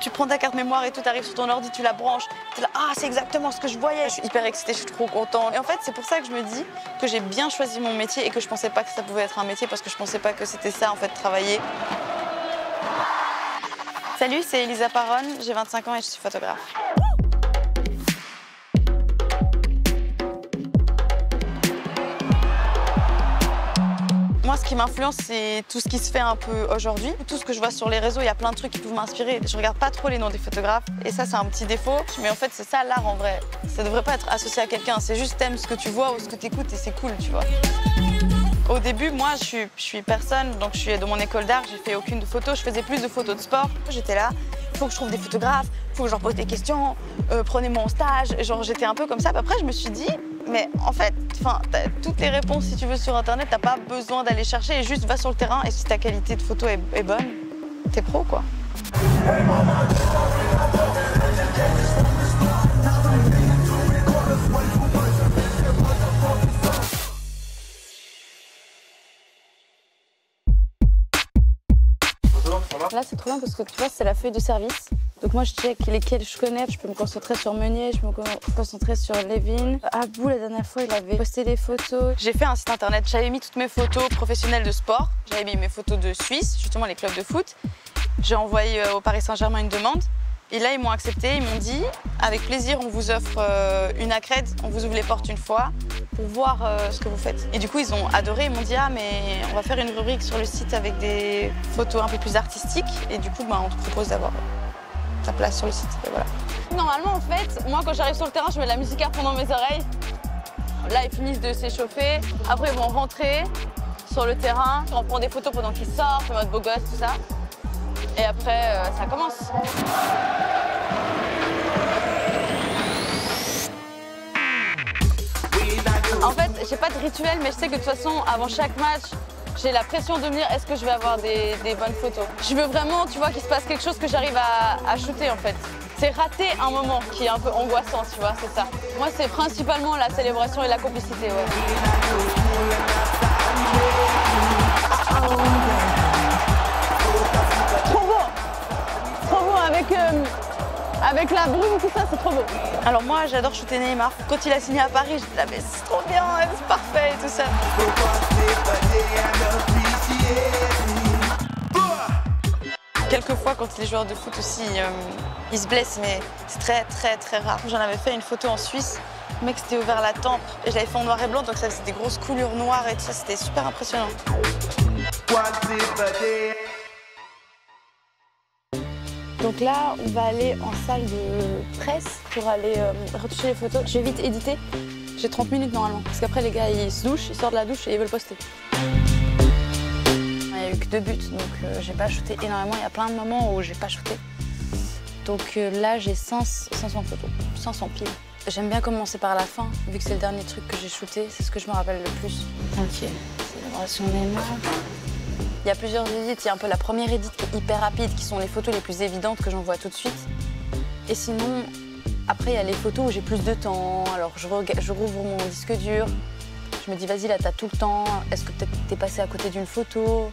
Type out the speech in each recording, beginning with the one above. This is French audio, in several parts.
tu prends ta carte mémoire et tout, t'arrives sur ton ordi, tu la branches, t'es là, ah, c'est exactement ce que je voyais. Je suis hyper excitée, je suis trop contente. Et en fait, c'est pour ça que je me dis que j'ai bien choisi mon métier et que je pensais pas que ça pouvait être un métier parce que je pensais pas que c'était ça, en fait, travailler. Salut, c'est Elisa Paronne, j'ai 25 ans et je suis photographe. Moi, ce qui m'influence, c'est tout ce qui se fait un peu aujourd'hui. Tout ce que je vois sur les réseaux, il y a plein de trucs qui peuvent m'inspirer. Je regarde pas trop les noms des photographes et ça, c'est un petit défaut. Mais en fait, c'est ça l'art en vrai. Ça devrait pas être associé à quelqu'un. C'est juste t'aimes ce que tu vois ou ce que t'écoutes et c'est cool, tu vois. Au début, moi, je suis personne, donc je suis de mon école d'art, j'ai fait aucune photo. Je faisais plus de photos de sport. J'étais là, il faut que je trouve des photographes, il faut que je leur pose des questions, prenez-moi en stage. Genre, j'étais un peu comme ça. Puis après, je me suis dit, mais en fait, t'as toutes les réponses si tu veux sur Internet, t'as pas besoin d'aller chercher et juste va sur le terrain et si ta qualité de photo est bonne, t'es pro, quoi. Là, c'est trop bien parce que tu vois, c'est la feuille de service. Donc moi, je check lesquels je connais. Je peux me concentrer sur Meunier, je peux me concentrer sur Levin. Abou, la dernière fois, il avait posté des photos. J'ai fait un site internet. J'avais mis toutes mes photos professionnelles de sport. J'avais mis mes photos de Suisse, justement les clubs de foot. J'ai envoyé au Paris Saint-Germain une demande. Et là, ils m'ont accepté. Ils m'ont dit, avec plaisir, on vous offre une accrède. On vous ouvre les portes une fois pour voir ce que vous faites. Et du coup, ils ont adoré. Ils m'ont dit, ah, mais on va faire une rubrique sur le site avec des photos un peu plus artistiques. Et du coup, bah, on te propose d'avoir ta place sur le site. Et voilà. Normalement, en fait, moi, quand j'arrive sur le terrain, je mets de la musique à fond dans mes oreilles. Là, ils finissent de s'échauffer. Après, ils vont rentrer sur le terrain. On prend des photos pendant qu'ils sortent, en mode beau gosse, tout ça. Et après, ça commence. En fait, j'ai pas de rituel, mais je sais que de toute façon, avant chaque match, j'ai la pression de me dire est-ce que je vais avoir des bonnes photos. Je veux vraiment, tu vois, qu'il se passe quelque chose que j'arrive à shooter, en fait. C'est rater un moment qui est un peu angoissant, tu vois, c'est ça. Moi, c'est principalement la célébration et la complicité, ouais. Trop beau avec la brume, tout ça, c'est trop beau. Alors moi, j'adore shooter Neymar. Quand il a signé à Paris, j'étais là, mais c'est trop bien, c'est parfait et tout ça. Quelquefois, quand les joueurs de foot aussi, ils se blessent, mais c'est très rare. J'en avais fait une photo en Suisse. Le mec s'était ouvert la tempe et je l'avais fait en noir et blanc, donc ça faisait des grosses coulures noires et tout ça, c'était super impressionnant. Donc là, on va aller en salle de presse pour aller retoucher les photos. Je vais vite éditer. J'ai 30 minutes normalement. Parce qu'après, les gars, ils se douchent, ils sortent de la douche et ils veulent poster. Il n'y a eu que 2 buts, donc j'ai pas shooté énormément. Il y a plein de moments où j'ai pas shooté. Donc là, j'ai 500 photos, 500 piles. J'aime bien commencer par la fin, vu que c'est le dernier truc que j'ai shooté. C'est ce que je me rappelle le plus. Ok, célébration Neymar. Il y a plusieurs édits. Il y a un peu la première édite qui est hyper rapide, qui sont les photos les plus évidentes que j'envoie tout de suite. Et sinon, après, il y a les photos où j'ai plus de temps. Alors, je rouvre mon disque dur. Je me dis, vas-y, là, t'as tout le temps. Est-ce que peut-être t'es passé à côté d'une photo?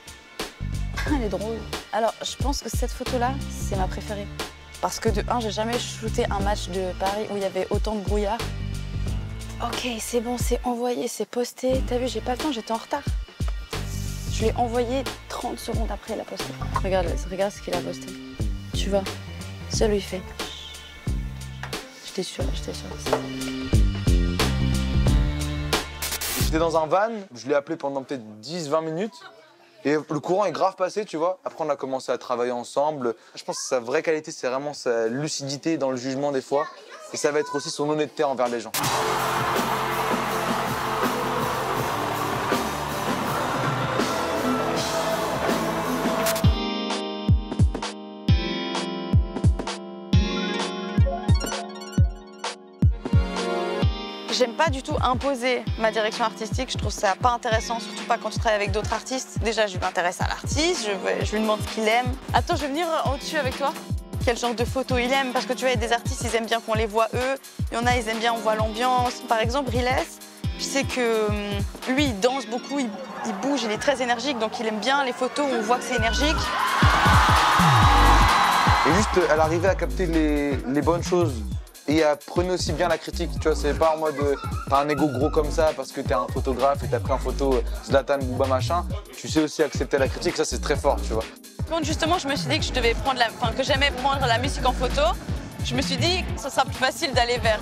Elle est drôle. Alors, je pense que cette photo-là, c'est ma préférée. Parce que de 1, j'ai jamais shooté un match de Paris où il y avait autant de brouillard. Ok, c'est bon, c'est envoyé, c'est posté. T'as vu, j'ai pas le temps, j'étais en retard. Je l'ai envoyé 30 secondes après, il a posté. Regarde ce qu'il a posté. Tu vois, ça lui fait. J'étais sûre. J'étais dans un van, je l'ai appelé pendant peut-être 10-20 minutes. Et le courant est grave passé, tu vois. Après, on a commencé à travailler ensemble. Je pense que sa vraie qualité, c'est vraiment sa lucidité dans le jugement des fois. Et ça va être aussi son honnêteté envers les gens. J'aime pas du tout imposer ma direction artistique, je trouve ça pas intéressant, surtout pas quand tu travailles avec d'autres artistes. Déjà, je m'intéresse à l'artiste, je lui demande ce qu'il aime. Attends, je vais venir au-dessus avec toi. Quel genre de photos il aime, parce que tu vois, il y a des artistes, ils aiment bien qu'on les voit eux. Il y en a, ils aiment bien on voit l'ambiance. Par exemple, Riles, je sais que lui, il danse beaucoup, il bouge, il est très énergique, donc il aime bien les photos où on voit que c'est énergique. Et juste, elle arrivait à capter les bonnes choses. Et elle prenait aussi bien la critique, tu vois, c'est pas en mode t'as un ego gros comme ça parce que t'es un photographe et t'as pris en photo Zlatan, Booba, machin. Tu sais aussi accepter la critique, ça c'est très fort, tu vois. Quand justement je me suis dit que je devais prendre que j'aimais prendre la musique en photo, je me suis dit que ce sera plus facile d'aller vers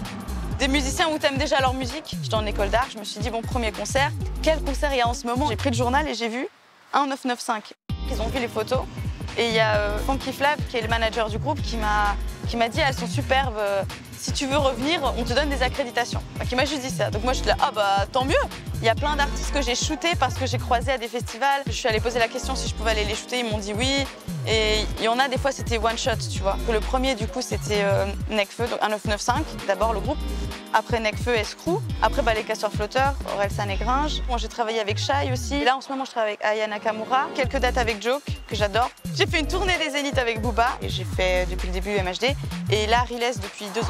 des musiciens où t'aimes déjà leur musique. J'étais en école d'art, je me suis dit bon, premier concert, quel concert il y a en ce moment? J'ai pris le journal et j'ai vu 1995. Ils ont vu les photos et il y a Funky Flav qui est le manager du groupe qui m'a dit elles sont superbes. Si tu veux revenir, on te donne des accréditations. Enfin, qui m'a juste dit ça. Donc moi je suis là, ah bah tant mieux. Il y a plein d'artistes que j'ai shootés parce que j'ai croisé à des festivals. Je suis allée poser la question si je pouvais aller les shooter, ils m'ont dit oui. Et il y en a des fois c'était one shot, tu vois. Le premier du coup c'était Nekfeu, donc 1995, d'abord le groupe. Après Nekfeu et Screw. Après les Casseurs Flotteurs, Orelsan et Gringe. Bon, j'ai travaillé avec Shai aussi. Et là en ce moment je travaille avec Aya Nakamura. Quelques dates avec Joke, que j'adore. J'ai fait une tournée des Zéniths avec Booba. Et j'ai fait depuis le début MHD. Et là Riles depuis 2 ans.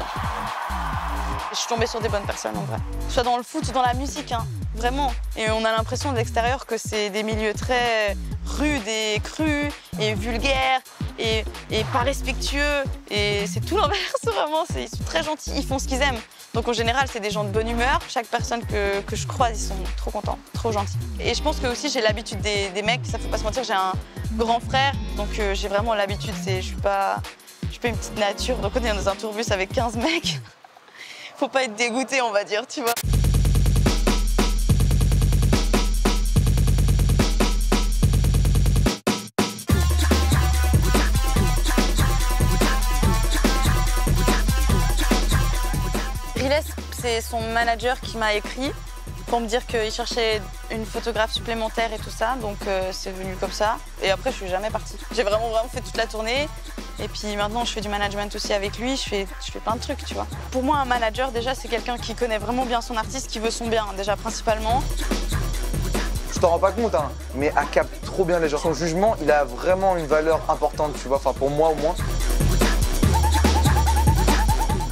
Je suis tombée sur des bonnes personnes en vrai. Soit dans le foot, dans la musique, hein, vraiment. Et on a l'impression de l'extérieur que c'est des milieux très rudes et crus et vulgaires et pas respectueux. Et c'est tout l'inverse vraiment, ils sont très gentils, ils font ce qu'ils aiment. Donc en général, c'est des gens de bonne humeur. Chaque personne que je croise, ils sont trop contents, trop gentils. Et je pense que aussi j'ai l'habitude des mecs, ça faut pas se mentir, j'ai un grand frère, donc j'ai vraiment l'habitude, je suis pas une petite nature. Donc on est dans un tourbus avec 15 mecs. Faut pas être dégoûté, on va dire, tu vois. Riles, c'est son manager qui m'a écrit pour me dire qu'il cherchait une photographe supplémentaire et tout ça, donc c'est venu comme ça. Et après, je suis jamais partie. J'ai vraiment fait toute la tournée. Et puis maintenant, je fais du management aussi avec lui, je fais plein de trucs, tu vois. Pour moi, un manager, déjà, c'est quelqu'un qui connaît vraiment bien son artiste, qui veut son bien, déjà, principalement. Je t'en rends pas compte, hein, mais elle capte trop bien les gens. Son jugement, il a vraiment une valeur importante, tu vois, enfin pour moi au moins.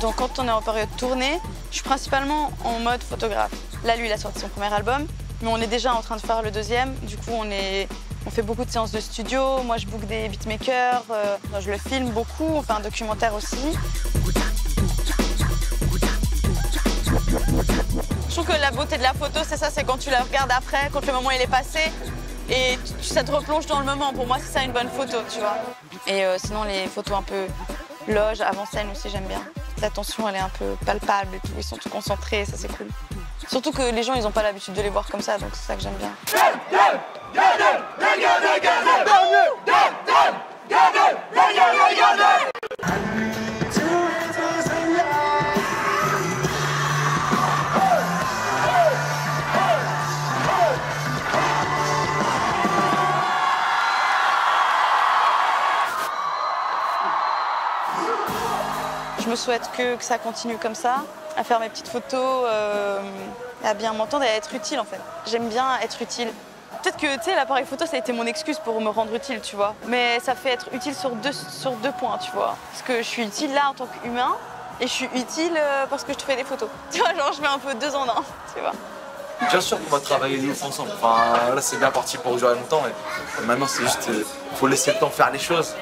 Donc quand on est en période tournée, je suis principalement en mode photographe. Là, lui, il a sorti son premier album, mais on est déjà en train de faire le deuxième. Du coup, on fait beaucoup de séances de studio. Moi, je book des beatmakers, je le filme beaucoup, on fait un documentaire aussi. Je trouve que la beauté de la photo, c'est ça, c'est quand tu la regardes après, quand le moment il est passé, et ça te replonge dans le moment. Pour moi, c'est ça une bonne photo, tu vois. Et sinon, les photos un peu loge, avant-scène aussi, j'aime bien. La tension, elle est un peu palpable et tout, ils sont tout concentrés, ça c'est cool. Surtout que les gens, ils n'ont pas l'habitude de les voir comme ça, donc c'est ça que j'aime bien. Je me souhaite que ça continue comme ça, à faire mes petites photos, à bien m'entendre et à être utile en fait. J'aime bien être utile. Peut-être que tu sais, l'appareil photo, ça a été mon excuse pour me rendre utile, tu vois. Mais ça fait être utile sur deux points, tu vois. Parce que je suis utile là en tant qu'humain et je suis utile parce que je te fais des photos. Tu vois, genre je mets un peu 2 en 1, tu vois. Bien sûr qu'on va travailler nous ensemble. Enfin, là, c'est bien parti pour durer longtemps. Et maintenant, c'est juste, faut laisser le temps faire les choses.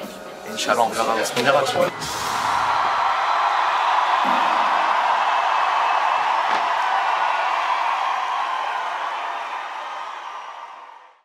Et Inch'Allah, on verra ce qu'on ira, tu vois.